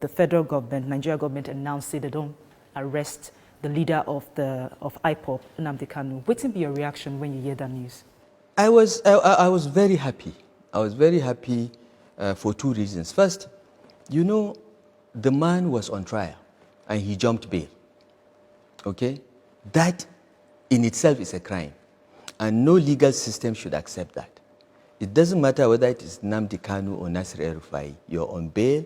The federal government, Nigeria government, announced they don't arrest the leader of IPOB, Nnamdi Kanu. What will be your reaction when you hear that news? I was very happy. I was very happy for two reasons. First, you know, the man was on trial and he jumped bail. Okay? That in itself is a crime. And no legal system should accept that. It doesn't matter whether it is Nnamdi Kanu or Nasir RUFAI. You're on bail.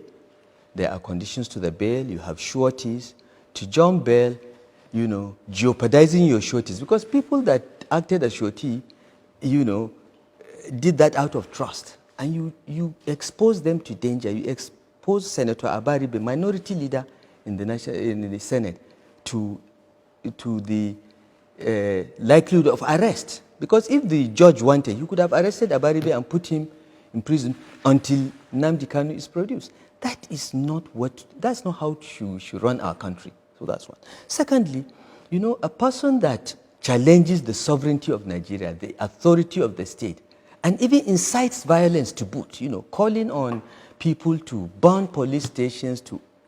There are conditions to the bail. You have sureties. To jump bail, you know, jeopardizing your sureties. Because people that acted as surety, you know, did that out of trust. And you expose them to danger. You expose Senator Abaribe, minority leader in the Senate, to the likelihood of arrest. Because if the judge wanted, you could have arrested Abaribe and put him in prison until Nnamdi Kanu is produced. That's not how you should run our country. So that's one. Secondly, you know, a person that challenges the sovereignty of Nigeria, the authority of the state, and even incites violence to boot, you know, calling on people to burn police stations,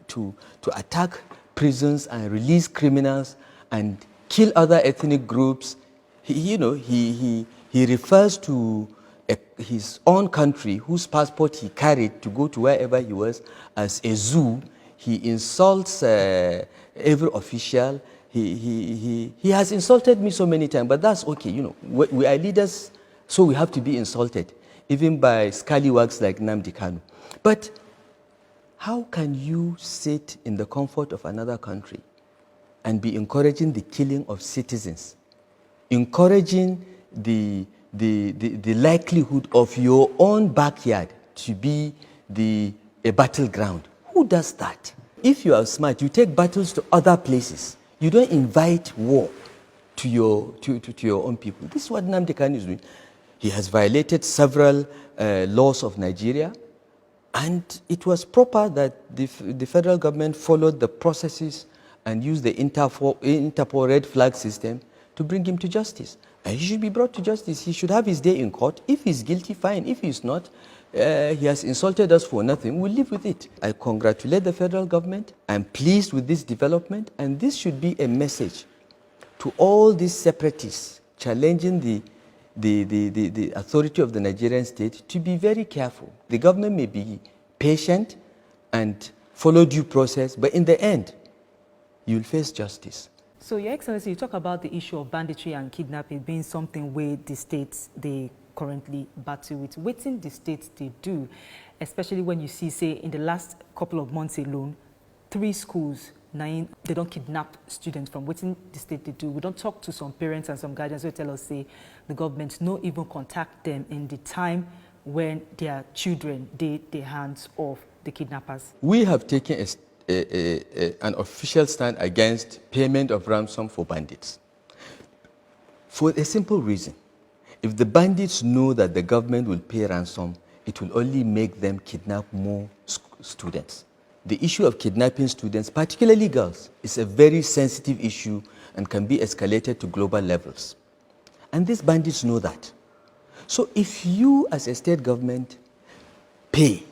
to attack prisons and release criminals and kill other ethnic groups. He refers to his own country, whose passport he carried to go to wherever he was, as a zoo. He insults every official. He has insulted me so many times, but that's okay. You know, we are leaders, so we have to be insulted, even by scallywags like Nnamdi Kanu. But how can you sit in the comfort of another country and be encouraging the killing of citizens, encouraging the likelihood of your own backyard to be a battleground? Who does that? If you are smart, you take battles to other places. You don't invite war to your own people. This is what Nnamdi Kanu is doing. He has violated several laws of Nigeria, and it was proper that the federal government followed the processes and used the Interpol red flag system to bring him to justice. And he should be brought to justice. He should have his day in court. If he's guilty, fine. If he's not, he has insulted us for nothing. We'll live with it. I congratulate the federal government. I'm pleased with this development. And this should be a message to all these separatists challenging the authority of the Nigerian state to be very careful. The government may be patient and follow due process, but in the end, you'll face justice. So, Your Excellency, you talk about the issue of banditry and kidnapping being something where the states, they currently battle with. Waiting the states they do, especially when you see, say, in the last couple of months alone, 3 schools, 9, they don't kidnap students from waiting the state they do. We don't talk to some parents and some guardians who tell us, say, the government no even contact them in the time when their children, the hands of the kidnappers. We have taken an official stand against payment of ransom for bandits. For a simple reason. If the bandits know that the government will pay ransom, it will only make them kidnap more students. The issue of kidnapping students, particularly girls, is a very sensitive issue and can be escalated to global levels. And these bandits know that. So if you as a state government pay,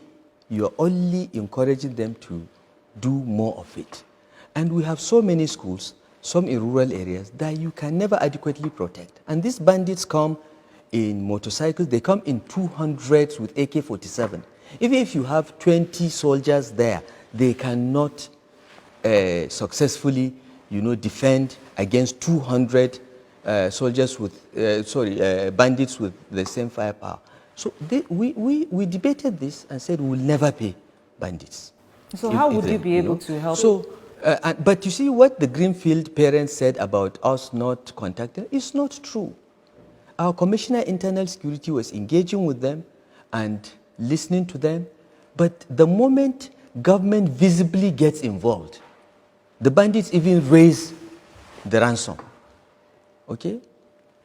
you are only encouraging them to do more of it. And we have so many schools, some in rural areas, that you can never adequately protect. And these bandits come in motorcycles, they come in 200s with AK-47. Even if you have 20 soldiers there, they cannot successfully, you know, defend against 200 soldiers with, bandits with the same firepower. So we debated this and said we will never pay bandits. So how would you be able to help? So, but you see what the Greenfield parents said about us not contacting is not true. Our Commissioner Internal Security was engaging with them and listening to them, but the moment government visibly gets involved, the bandits even raise the ransom. Okay?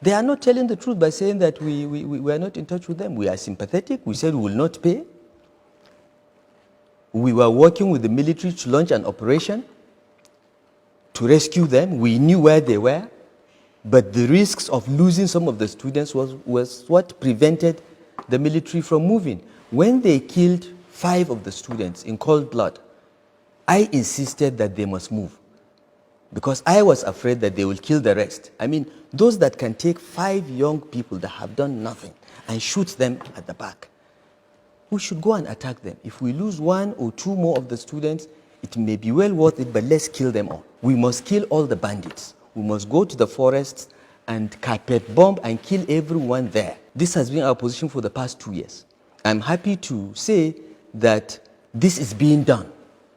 They are not telling the truth by saying that we are not in touch with them. We are sympathetic. We said we will not pay. We were working with the military to launch an operation to rescue them. We knew where they were, but the risks of losing some of the students was what prevented the military from moving. When they killed 5 of the students in cold blood, I insisted that they must move because I was afraid that they will kill the rest. I mean, those that can take 5 young people that have done nothing and shoot them at the back, we should go and attack them. If we lose 1 or 2 more of the students, it may be well worth it, but let's kill them all. We must kill all the bandits. We must go to the forests and carpet bomb and kill everyone there. This has been our position for the past 2 years. I'm happy to say that this is being done,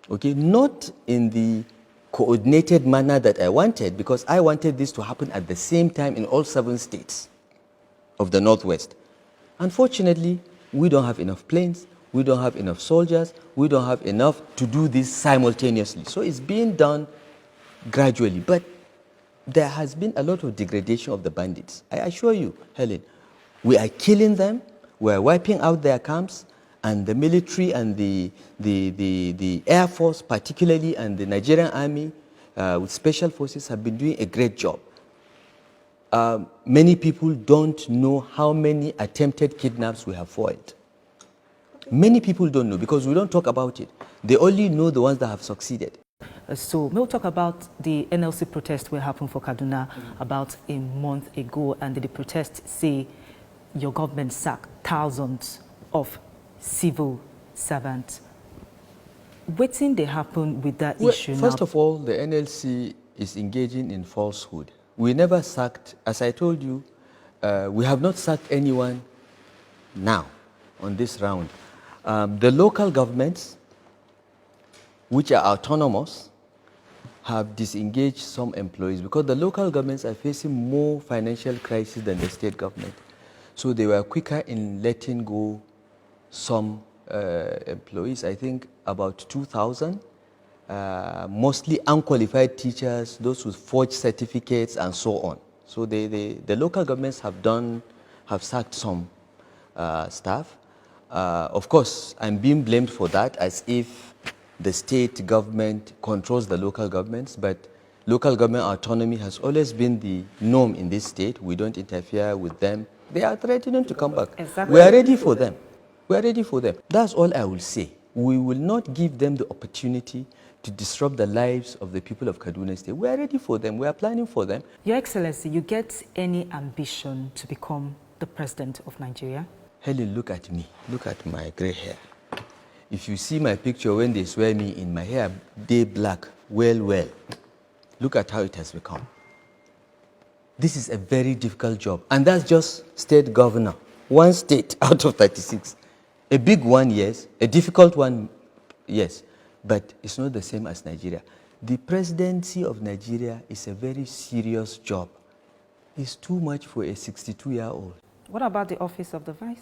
okay? Not in the coordinated manner that I wanted, because I wanted this to happen at the same time in all 7 states of the Northwest. Unfortunately, we don't have enough planes, we don't have enough soldiers, we don't have enough to do this simultaneously. So it's being done gradually, but there has been a lot of degradation of the bandits. I assure you, Helen, we are killing them, we are wiping out their camps, and the military and the Air Force particularly, and the Nigerian Army with special forces have been doing a great job. Many people don't know how many attempted kidnaps we have foiled. Many people don't know because we don't talk about it. They only know the ones that have succeeded. So we'll talk about the NLC protest that happened for Kaduna about a month ago, and the protests say your government sacked thousands of civil servants. What thing they happen with that issue First now? of all, the NLC is engaging in falsehood. We never sacked, as I told you, we have not sacked anyone now on this round. The local governments, which are autonomous, have disengaged some employees because the local governments are facing more financial crisis than the state government. So they were quicker in letting go some employees, I think about 2,000, mostly unqualified teachers, those with forged certificates and so on. So the local governments have sacked some staff. Of course, I'm being blamed for that as if the state government controls the local governments, but local government autonomy has always been the norm in this state. We don't interfere with them. They are threatening to come back. Exactly. We are ready for them. We are ready for them. That's all I will say. We will not give them the opportunity to disrupt the lives of the people of Kaduna State. We are ready for them. We are planning for them. Your Excellency, you get any ambition to become the president of Nigeria? Helen, look at me. Look at my gray hair. If you see my picture when they swear me in, my hair day black, well. Look at how it has become. This is a very difficult job. And that's just state governor. One state out of 36. A big one, yes. A difficult one, yes. But it's not the same as Nigeria. The presidency of Nigeria is a very serious job. It's too much for a 62-year-old. What about the office of the vice?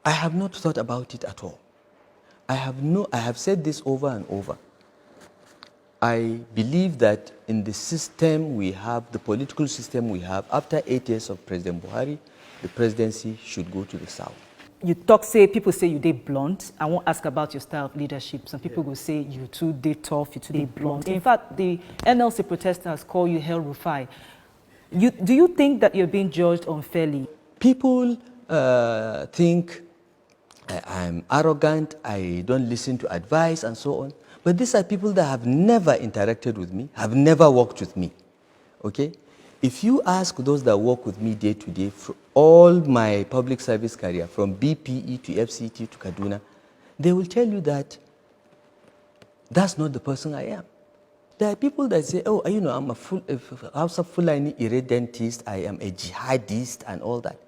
I have not thought about it at all. I have said this over and over. I believe that in the system we have, the political system we have, after 8 years of President Buhari, the presidency should go to the south. People say you did blunt. I won't ask about your style of leadership. Some people will say you too did tough, you too did blunt. In fact, the NLC protesters call you RUFAI. Do you think that you're being judged unfairly? People think I'm arrogant, I don't listen to advice and so on. But these are people that have never interacted with me, have never worked with me, okay? If you ask those that work with me day to day, for all my public service career, from BPE to FCT to Kaduna, they will tell you that that's not the person I am. There are people that say, oh, you know, I'm a House of Fulani irredentist, I am a jihadist and all that.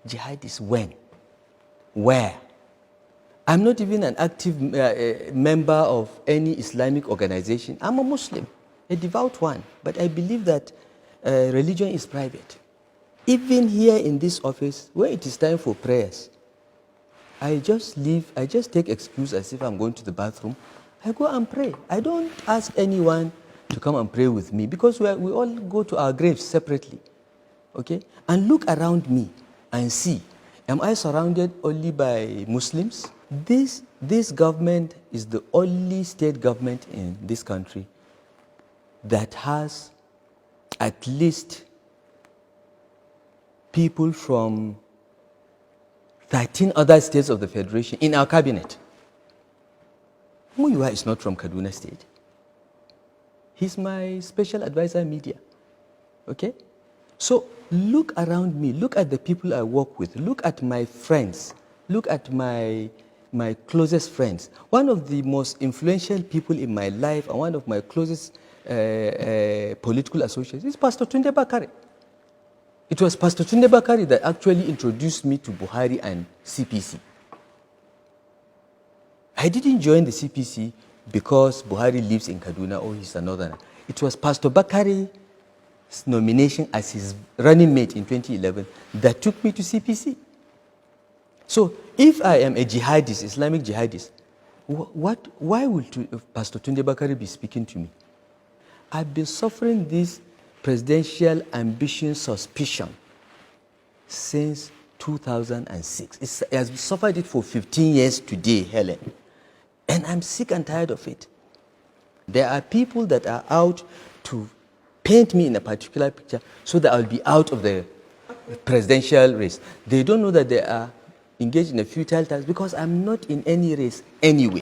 Jihadist when? Where? I'm not even an active member of any Islamic organization. I'm a Muslim, a devout one, but I believe that religion is private. Even here in this office, when it is time for prayers, I just leave, I just take excuse as if I'm going to the bathroom. I go and pray. I don't ask anyone to come and pray with me because we all go to our graves separately, okay? And look around me and see, am I surrounded only by Muslims? This government is the only state government in this country that has at least people from 13 other states of the Federation in our cabinet. Muyiwa is not from Kaduna State. He's my special advisor media. Okay? So look around me, look at the people I work with, look at my friends, look at my closest friends. One of the most influential people in my life and one of my closest political associates is Pastor Tunde Bakare. It was Pastor Tunde Bakare that actually introduced me to Buhari and CPC. I didn't join the CPC because Buhari lives in Kaduna or he's a northerner. It was Pastor Bakare's nomination as his running mate in 2011 that took me to CPC. So if I am a jihadist, Islamic jihadist, why would Pastor Tunde Bakare be speaking to me? I've been suffering this presidential ambition suspicion since 2006. I have suffered it for 15 years today, Helen. And I'm sick and tired of it. There are people that are out to paint me in a particular picture so that I'll be out of the presidential race. They don't know that they are engaged in a futile task because I'm not in any race anyway.